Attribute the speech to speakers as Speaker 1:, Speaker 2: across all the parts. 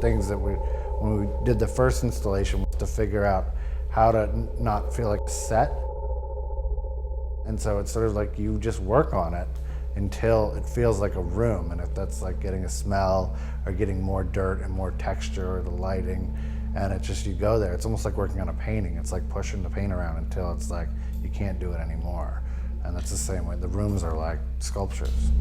Speaker 1: things that when we did the first installation was to figure out how to not feel like a set. And so it's sort of like you just work on it until it feels like a room. And if that's like getting a smell or getting more dirt and more texture or the lighting, and it just, you go there. It's almost like working on a painting. It's like pushing the paint around until it's like you can't do it anymore. And that's the same way. The rooms are like sculptures.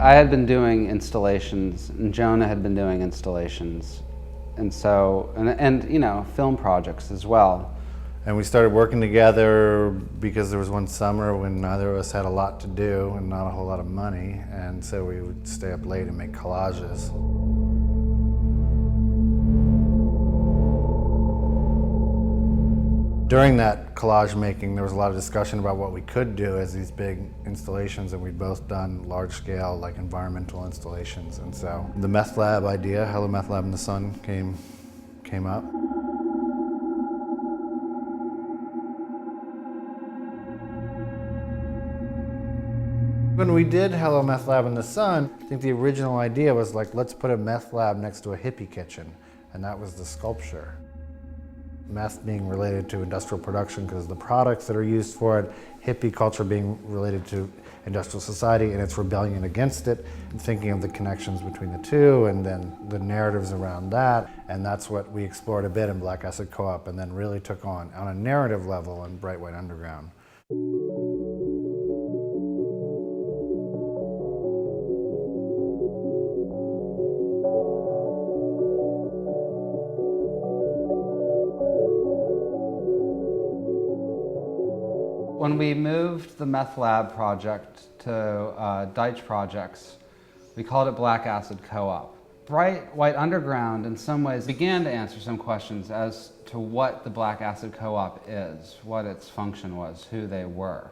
Speaker 2: I had been doing installations, and Jonah had been doing installations, and so, and you know, film projects as well.
Speaker 1: And we started working together because there was one summer when neither of us had a lot to do and not a whole lot of money, and so we would stay up late and make collages. During that collage making, there was a lot of discussion about what we could do as these big installations, and we'd both done large-scale, like environmental installations. And so the Meth Lab idea, Hello Meth Lab in the Sun, came up. When we did Hello Meth Lab in the Sun, I think the original idea was like, let's put a meth lab next to a hippie kitchen, and that was the sculpture. Meth being related to industrial production because of the products that are used for it, hippie culture being related to industrial society and its rebellion against it, and thinking of the connections between the two and then the narratives around that. And that's what we explored a bit in Black Acid Co-op and then really took on a narrative level in Bright White Underground.
Speaker 2: When we moved the Meth Lab project to Deitch Projects, we called it Black Acid Co-op. Bright White Underground, in some ways, began to answer some questions as to what the Black Acid Co-op is, what its function was, who they were.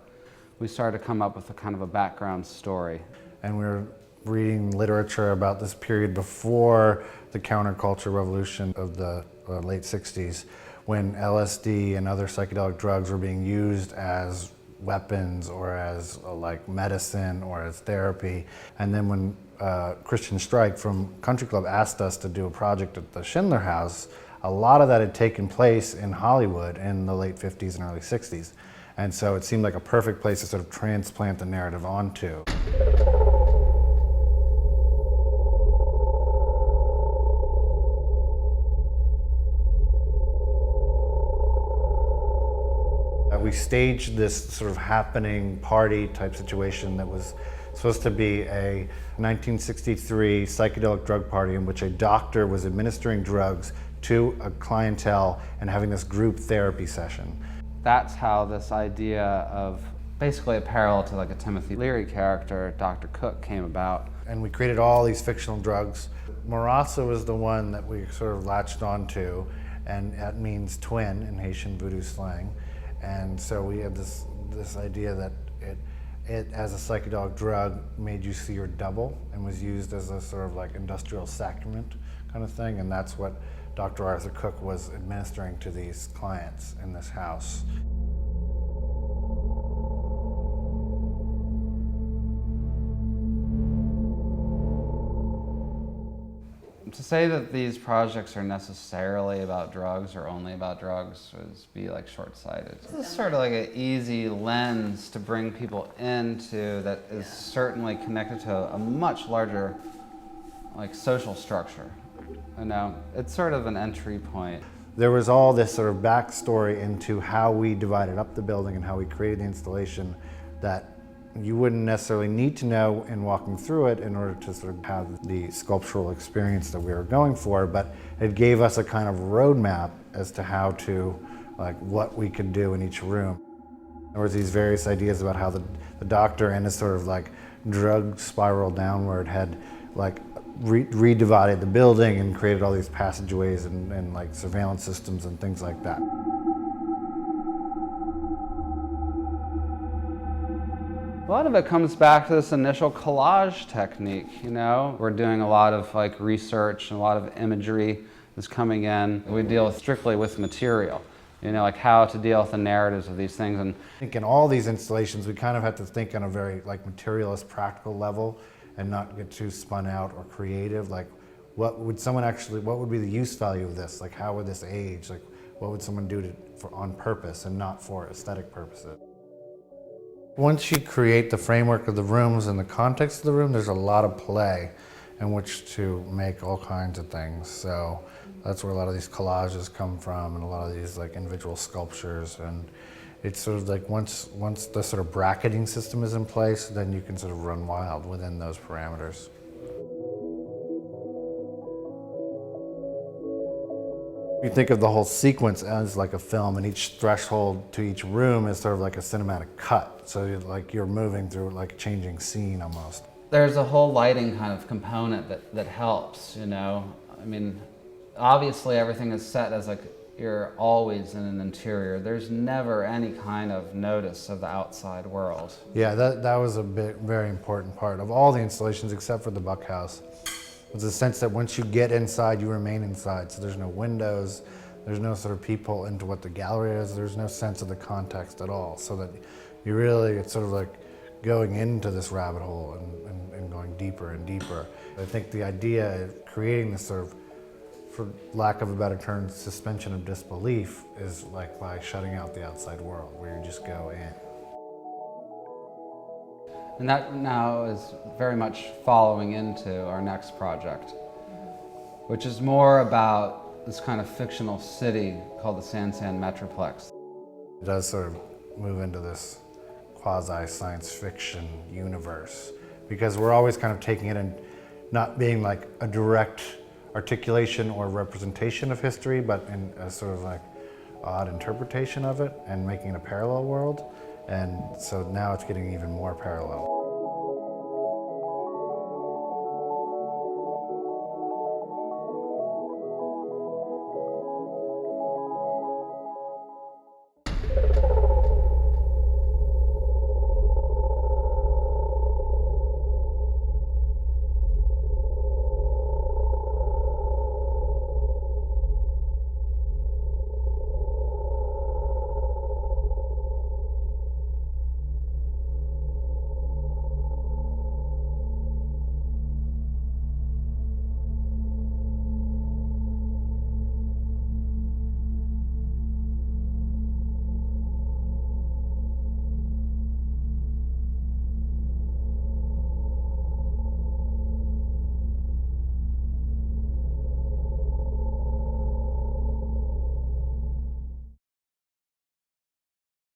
Speaker 2: We started to come up with a kind of a background story.
Speaker 1: And we were reading literature about this period before the counterculture revolution of the late 60s, when LSD and other psychedelic drugs were being used as weapons or as like medicine or as therapy. And then when Christian Strike from Country Club asked us to do a project at the Schindler House, a lot of that had taken place in Hollywood in the late 50s and early 60s. And so it seemed like a perfect place to sort of transplant the narrative onto. We staged this sort of happening party type situation that was supposed to be a 1963 psychedelic drug party in which a doctor was administering drugs to a clientele and having this group therapy session.
Speaker 2: That's how this idea of basically a parallel to like a Timothy Leary character, Dr. Cook, came about.
Speaker 1: And we created all these fictional drugs. Marasa was the one that we sort of latched onto, and that means twin in Haitian voodoo slang. And so we had this idea that it as a psychedelic drug made you see your double and was used as a sort of like industrial sacrament kind of thing. And that's what Dr. Arthur Cook was administering to these clients in this house.
Speaker 2: To say that these projects are necessarily about drugs or only about drugs would be like short-sighted. This is sort of like an easy lens to bring people into that is certainly connected to a much larger like social structure. You know, it's sort of an entry point.
Speaker 1: There was all this sort of backstory into how we divided up the building and how we created the installation that you wouldn't necessarily need to know in walking through it in order to sort of have the sculptural experience that we were going for, but it gave us a kind of roadmap as to how to, like, what we could do in each room. There was these various ideas about how the doctor and his sort of like drug spiral downward had like redivided the building and created all these passageways and like surveillance systems and things like that.
Speaker 2: A lot of it comes back to this initial collage technique, you know? We're doing a lot of like research and a lot of imagery is coming in. We deal strictly with material, you know, like how to deal with the narratives of these things. And
Speaker 1: I think in all these installations, we kind of have to think on a very materialist, practical level and not get too spun out or creative. Like, what would be the use value of this? Like, how would this age? Like, what would someone do on purpose and not for aesthetic purposes? Once you create the framework of the rooms and the context of the room, there's a lot of play in which to make all kinds of things. So that's where a lot of these collages come from, and a lot of these individual sculptures. And it's sort of like once the sort of bracketing system is in place, then you can sort of run wild within those parameters. You think of the whole sequence as like a film, and each threshold to each room is sort of like a cinematic cut. So you're moving through like a changing scene almost.
Speaker 2: there's a whole lighting kind of component that helps, you know. I mean, obviously everything is set as like you're always in an interior. There's never any kind of notice of the outside world.
Speaker 1: Yeah, that was a very important part of all the installations except for the Buckhouse. Was the sense that once you get inside, you remain inside. So there's no windows, there's no sort of people into what the gallery is, there's no sense of the context at all. So that you really, it's sort of like going into this rabbit hole and going deeper and deeper. I think the idea of creating this sort of, for lack of a better term, suspension of disbelief is like by shutting out the outside world, where you just go in.
Speaker 2: And that now is very much following into our next project, which is more about this kind of fictional city called the Sansan Metroplex.
Speaker 1: It does sort of move into this quasi-science fiction universe, because we're always kind of taking it and not being like a direct articulation or representation of history, but in a sort of like odd interpretation of it and making it a parallel world. And so now it's getting even more parallel.